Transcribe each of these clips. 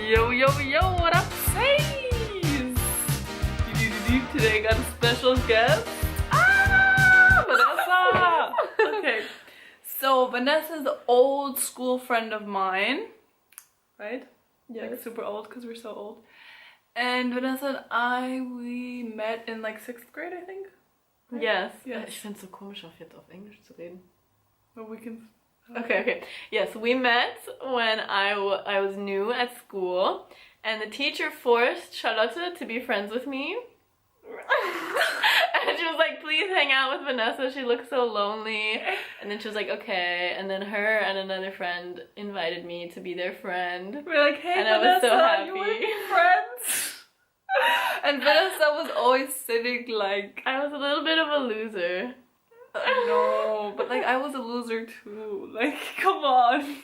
Yo, yo, yo, what up, says? Today I got a special guest. Vanessa! Okay, so Vanessa is an old school friend of mine, right? Yeah. Like super old because we're so old. And Vanessa and we met in like 6th grade, I think. Right? Yes. Yes. Ich find's so komisch, jetzt auf Englisch zu reden. But we can... Okay. Yes, we met when I was new at school, and the teacher forced Charlotte to be friends with me. And she was like, please hang out with Vanessa, she looks so lonely. And then she was like, okay. And then her and another friend invited me to be their friend. We're like, hey, and Vanessa, I was so happy. You want to be friends? And Vanessa was always sitting like... I was a little bit of a loser. No, but like I was a loser too. Like, come on.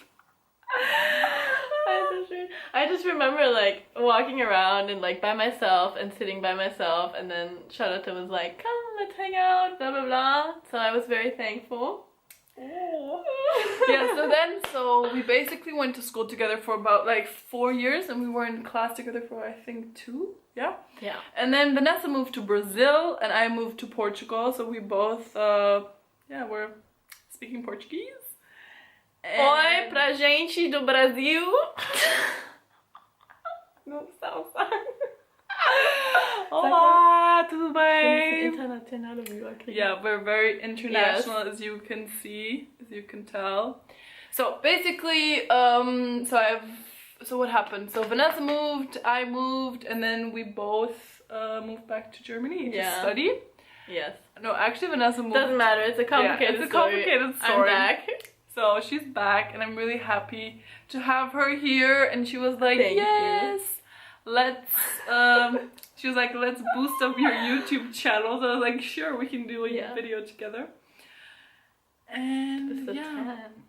I just remember like walking around and like by myself and sitting by myself, and then Charlotte was like, come, let's hang out, blah blah blah. So I was very thankful. Oh. Yeah, so we basically went to school together for about like 4 years, and we were in class together for I think 2. Yeah. And then Vanessa moved to Brazil and I moved to Portugal, so we both we're speaking Portuguese. Oi pra gente do Brasil. Não estamos. Olá, tudo bem? Yeah, we're very international, yes. As you can see, as you can tell. So basically, so what happened? So Vanessa moved, I moved, and then we both moved back to Germany to study. Yes. No, actually Vanessa moved. Doesn't matter, it's a complicated story. It's a complicated story. I'm back. So she's back, and I'm really happy to have her here. And she was like, yes, let's, she was like, let's boost up your YouTube channel. So I was like, sure, we can do a video together. And so tan.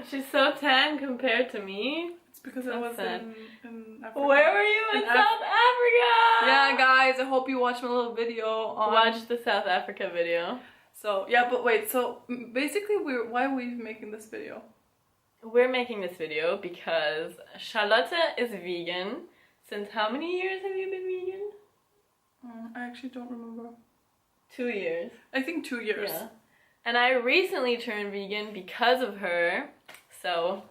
She's so tan compared to me. It's because I was in Africa. Where were you? In South Africa! Yeah, guys, I hope you watched my little video on... Watch the South Africa video. So, yeah, but wait, so basically why are we making this video? We're making this video because Charlotte is vegan. Since how many years have you been vegan? I actually don't remember. 2 years. I think 2 years. Yeah. And I recently turned vegan because of her. So,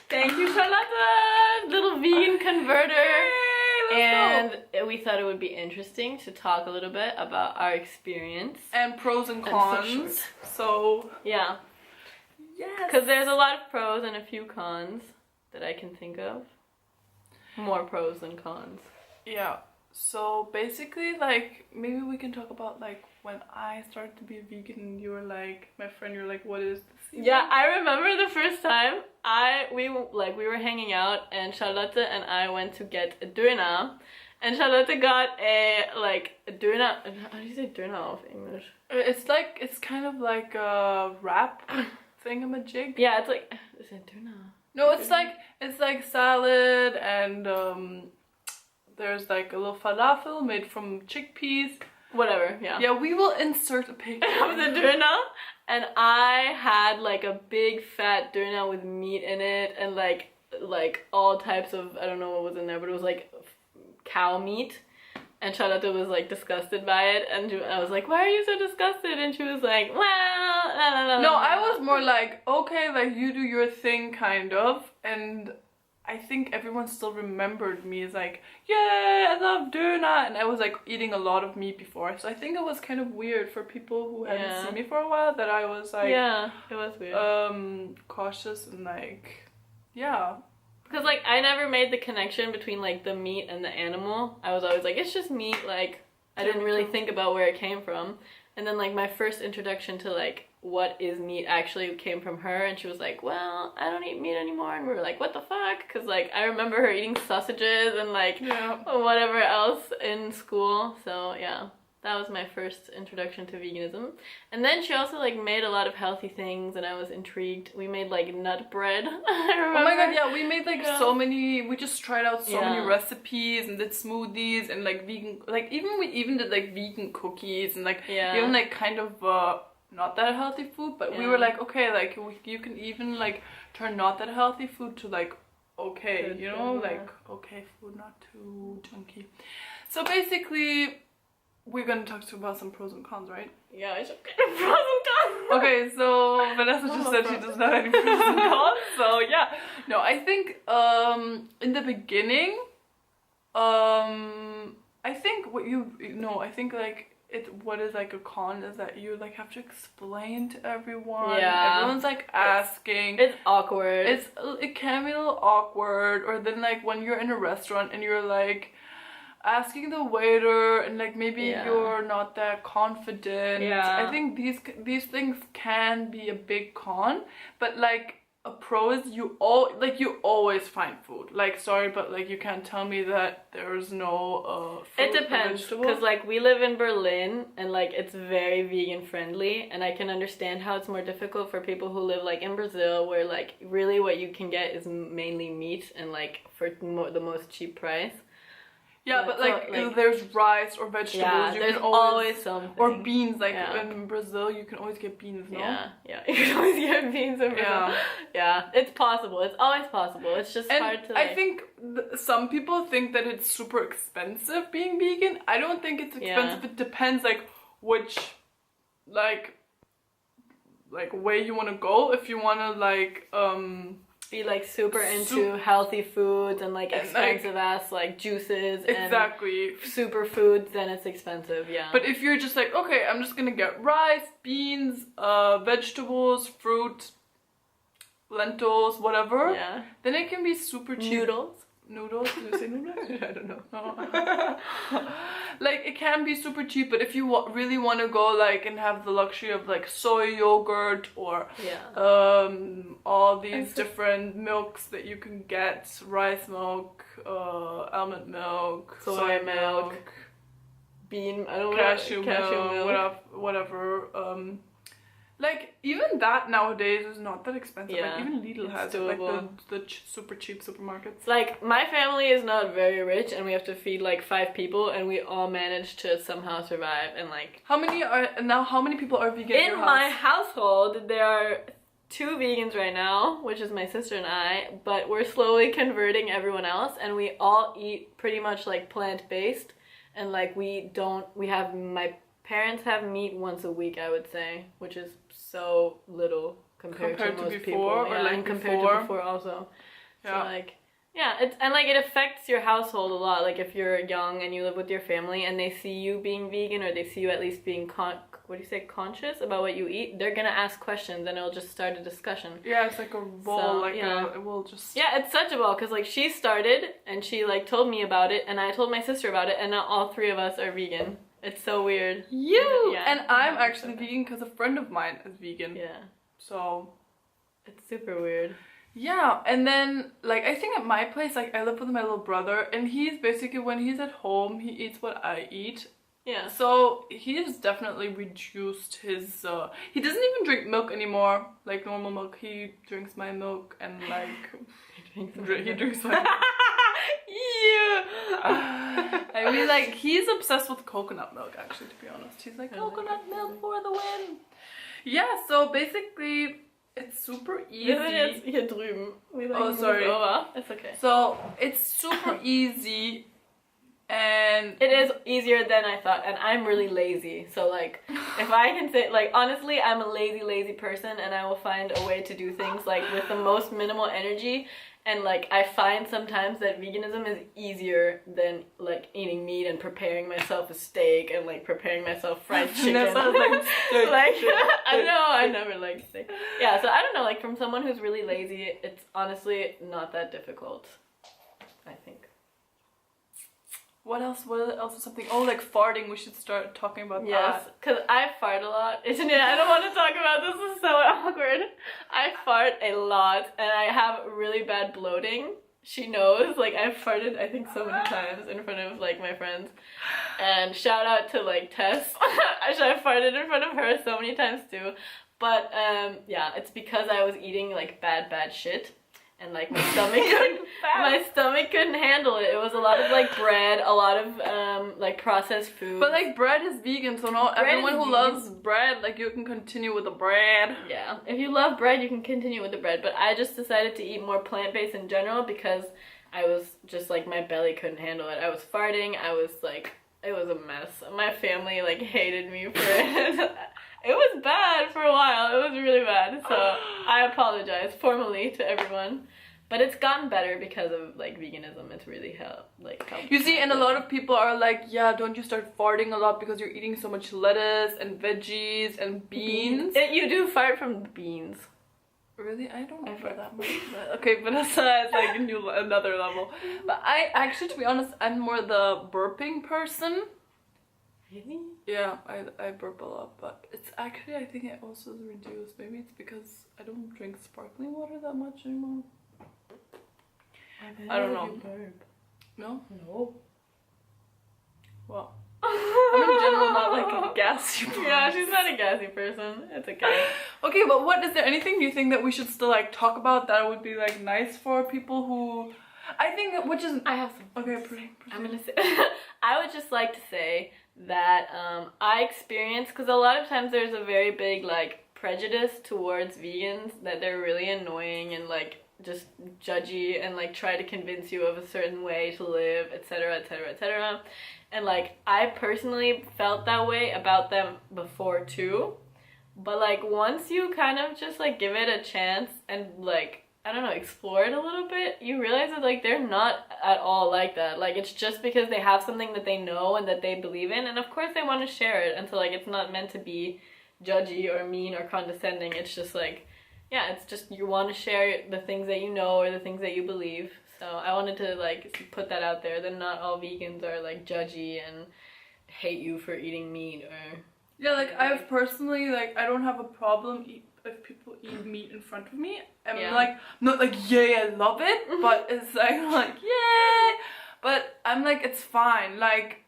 thank you, Charlotte! Little vegan converter. And we thought it would be interesting to talk a little bit about our experience. And pros and cons. So, yeah. Yes. Because there's a lot of pros and a few cons that I can think of. More pros than cons. Yeah. So basically, like, maybe we can talk about like when I started to be a vegan and you were like, my friend, you're like, what is this? Yeah, I remember the first time we were hanging out and Charlotte and I went to get a döner, and Charlotte got a döner. How do you say döner of English? It's kind of like a wrap thingamajig. Yeah, it's like, is it döner? No, it's like salad, and there's like a little falafel made from chickpeas. Whatever, yeah. Yeah, we will insert a picture of the döner. And I had like a big fat döner with meat in it, and like all types of, I don't know what was in there, but it was like cow meat. And Charlotte was like disgusted by it, and I was like, why are you so disgusted? And she was like, well, No, I was more like, okay, like you do your thing, kind of. And I think everyone still remembered me as like, yeah, I love döner, and I was like eating a lot of meat before, so I think it was kind of weird for people who hadn't seen me for a while that I was like, yeah, it was weird, cautious and like, yeah, because like I never made the connection between like the meat and the animal. I was always like, it's just meat. Like I didn't really think about where it came from, and then like my first introduction to like what is meat actually came from her, and she was like, well, I don't eat meat anymore, and we were like, what the fuck? Because like I remember her eating sausages and like whatever else in school. So yeah, that was my first introduction to veganism. And then she also like made a lot of healthy things, and I was intrigued. We made like nut bread. I remember. Oh my god, yeah, we made like so many, we just tried out so many recipes and did smoothies and like vegan, like we even did like vegan cookies and like even like kind of not that healthy food, but we were like, okay, like you can even like turn not that healthy food to like okay, Good you know, food, yeah. like okay food, not too junky. So basically, we're gonna talk about some pros and cons, right? Yeah, it's okay. Pros and cons. Okay, so Vanessa just said she doesn't have any pros and cons. So yeah, no, I think in the beginning, I think I think like what is like a con is that you like have to explain to everyone. Yeah. Everyone's like asking. It's awkward. It can be a little awkward, or then like when you're in a restaurant and you're like asking the waiter and like maybe you're not that confident. Yeah. I think these things can be a big con, but like a pro is you always find food. Like, sorry, but like you can't tell me that there's no fruit. It depends, because like we live in Berlin and like it's very vegan friendly, and I can understand how it's more difficult for people who live like in Brazil, where like really what you can get is mainly meat and like for the most cheap price. Yeah, but like there's rice or vegetables. Yeah, there's always something. Or beans, like in Brazil, you can always get beans, no? Yeah, you can always get beans in Brazil. Yeah, it's possible. It's always possible. It's just hard to like... I think some people think that it's super expensive being vegan. I don't think it's expensive. It depends like which like way you want to go. If you want to like be like super into healthy foods and like expensive ass like juices and superfoods, then it's expensive. Yeah, but if you're just like, okay, I'm just gonna get rice, beans, vegetables, fruit, lentils, whatever, then it can be super cheap. Noodles? Did you say noodles? I don't know. Like, it can be super cheap, but if you really want to go like and have the luxury of like soy yogurt or all these different milks that you can get, rice milk, almond milk, soy milk, cashew milk, whatever. Like, even that nowadays is not that expensive. Like, even Lidl has it, like the super cheap supermarkets. Like, my family is not very rich and we have to feed like 5 people and we all manage to somehow survive. And like, how many people are vegan in your house? My household, there are 2 vegans right now, which is my sister and I, but we're slowly converting everyone else, and we all eat pretty much like plant-based, and like my parents have meat once a week, I would say, which is so little compared to most people. Or like compared to before also. So like, it affects your household a lot. Like if you're young and you live with your family and they see you being vegan, or they see you at least being conscious about what you eat, they're gonna ask questions and it'll just start a discussion. Yeah, it's like a ball, it will just... Yeah, it's such a ball, because like she started and she like told me about it and I told my sister about it, and now all 3 of us are vegan. It's so weird. And I'm actually vegan because a friend of mine is vegan. Yeah. So it's super weird. Yeah, and then like I think at my place, like I live with my little brother, and he's basically, when he's at home, he eats what I eat. Yeah. So he has definitely reduced his he doesn't even drink milk anymore, like normal milk. He drinks my milk and like he drinks my milk. I mean, like, he's obsessed with coconut milk, actually, to be honest. He's like, coconut milk for the win. Yeah, so basically, it's super easy. Hier drüben. Oh, sorry. It's okay. So, it's super easy, and... It is easier than I thought, and I'm really lazy. So, like, if I can say, like, honestly, I'm a lazy person, and I will find a way to do things, like, with the most minimal energy. And like, I find sometimes that veganism is easier than like eating meat and preparing myself a steak and like preparing myself fried chicken. I don't know, I never liked steak. Yeah, so I don't know, like from someone who's really lazy, it's honestly not that difficult, I think. What else is something? Oh, like farting, we should start talking about that. Yes, because I fart a lot. I don't want to talk about this, is so awkward. I fart a lot, and I have really bad bloating. She knows, like I've farted I think so many times in front of like my friends. And shout out to like Tess. I farted in front of her so many times too. But yeah, it's because I was eating like bad shit. and like my stomach couldn't handle it. It was a lot of like bread, a lot of like processed food. But like bread is vegan, so not everyone who loves bread, like you can continue with the bread. Yeah, if you love bread, you can continue with the bread. But I just decided to eat more plant-based in general because I was just like, my belly couldn't handle it. I was farting. I was like, it was a mess. My family like hated me for it. It was bad for a while. It was really bad. So I apologize formally to everyone. But it's gotten better because of like veganism. It's really helped. You see, and a lot of people are like, yeah, don't you start farting a lot because you're eating so much lettuce and veggies and beans. You do fart from beans. Really? I don't fart that much. Okay, Vanessa is like another level. But I actually, to be honest, I'm more the burping person. Really? Yeah, I burp a lot, but it's actually, I think it also is reduced. Maybe it's because I don't drink sparkling water that much anymore. I don't know. Burp. No? No. Well, I'm in general not like a gassy person. Yeah, she's not a gassy person. It's okay. Okay, but what is there anything you think that we should still like talk about that would be like nice for people who, I think, which is, I have some. Okay, proceed. I'm gonna say, I would just like to say that I experience, because a lot of times there's a very big like prejudice towards vegans, that they're really annoying and like just judgy and like try to convince you of a certain way to live, etc, etc, etc. And like I personally felt that way about them before too, but like once you kind of just like give it a chance and like, I don't know, explore it a little bit, you realize that like they're not at all like that. Like it's just because they have something that they know and that they believe in, and of course they want to share it, and so like it's not meant to be judgy or mean or condescending. It's just like, yeah, it's just you want to share the things that you know or the things that you believe. So I wanted to like put that out there, that not all vegans are like judgy and hate you for eating meat or... Yeah, like I've personally, like I don't have a problem if people eat meat in front of me. I'm like, not like, yay, I love it, but it's like, yay! But I'm like, it's fine. Like,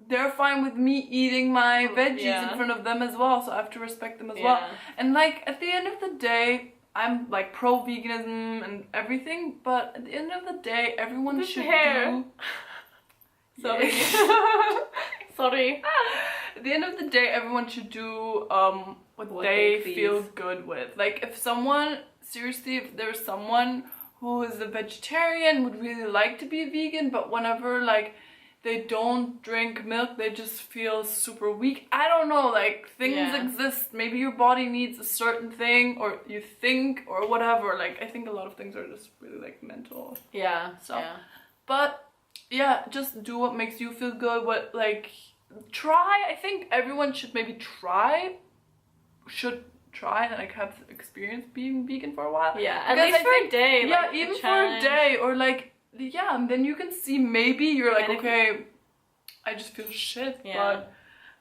they're fine with me eating my veggies in front of them as well, so I have to respect them as well. And like, at the end of the day, I'm like pro-veganism and everything, but at the end of the day, everyone should do... Sorry. Sorry. At the end of the day, everyone should do what they feel good with. Like, if someone, seriously, if there's someone who is a vegetarian, would really like to be a vegan, but whenever, like, they don't drink milk, they just feel super weak. I don't know, like, things exist. Maybe your body needs a certain thing, or you think, or whatever. Like, I think a lot of things are just really, like, mental. Yeah, so. Yeah. But, yeah, just do what makes you feel good, what, like... Try. I think everyone should maybe try and like have experience being vegan for a while. Yeah, at least for a day. Yeah, like even for a day, or like, yeah, and then you can see, maybe you're like, okay, I just feel shit, but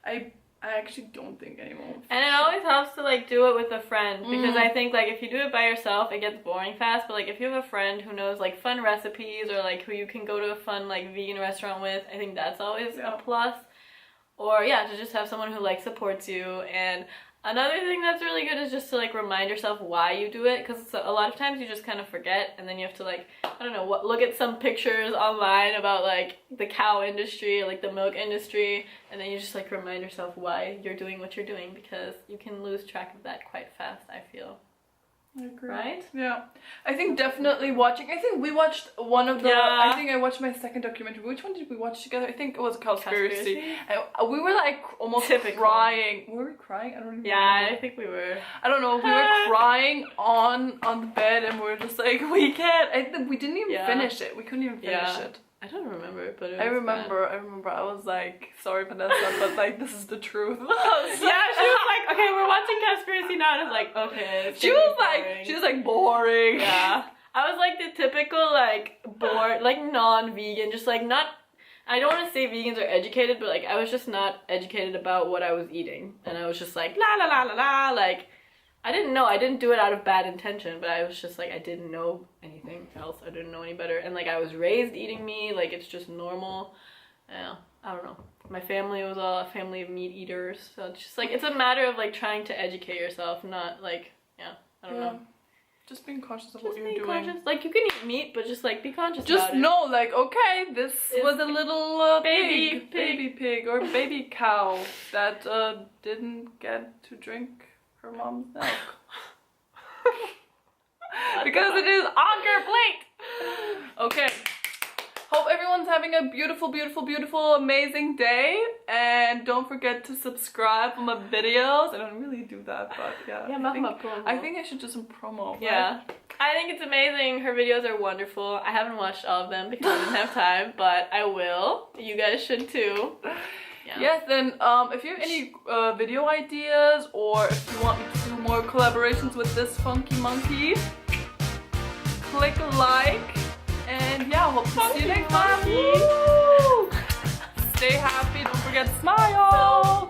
I actually don't think anyone. And it always helps to like do it with a friend, because I think like if you do it by yourself, it gets boring fast. But like if you have a friend who knows like fun recipes, or like who you can go to a fun like vegan restaurant with, I think that's always a plus. Or yeah, to just have someone who like supports you. And another thing that's really good is just to like remind yourself why you do it, because a lot of times you just kind of forget, and then you have to like, I don't know, look at some pictures online about like the cow industry, like the milk industry, and then you just like remind yourself why you're doing what you're doing, because you can lose track of that quite fast, I feel. I agree. Right? Yeah. I think definitely watching, I think we watched one of the, I think I watched my second documentary. Which one did we watch together? I think it was Cowspiracy. And we were like almost crying. Were we crying? I don't even remember. I think we were. I don't know. We were crying on the bed, and we were just like, we can't. We didn't even finish it. We couldn't even finish it. I don't remember, but it was I remember. I was like, sorry, Vanessa, but like, this is the truth. Yeah, she was like, okay, we're watching Cowspiracy now, and I was like, okay. She was like boring. Yeah. I was like the typical like bored, like non-vegan, just like not. I don't want to say vegans are educated, but like I was just not educated about what I was eating, and I was just like la la la la la, like. I didn't know. I didn't do it out of bad intention, but I was just like, I didn't know anything else. I didn't know any better. And like, I was raised eating meat, like it's just normal. Yeah, I don't know. My family was all a family of meat eaters. So it's just like, it's a matter of like trying to educate yourself, not like, I don't know. just being conscious of what you're doing. Conscious. Like, you can eat meat, but just like be conscious just about it. know, like, okay, this was a little baby pig or baby cow that didn't get to drink her mom's milk. Because it is on your plate. Okay. Hope everyone's having a beautiful, beautiful, beautiful, amazing day. And don't forget to subscribe for my videos. I don't really do that, but yeah. I think I should do some promo. Right? Yeah. I think it's amazing. Her videos are wonderful. I haven't watched all of them because I didn't have time, but I will. You guys should too. Yeah. Yes, then if you have any video ideas or if you want me to do more collaborations with this funky monkey, click like. And yeah, hope to see you next time. Stay happy, don't forget to smile.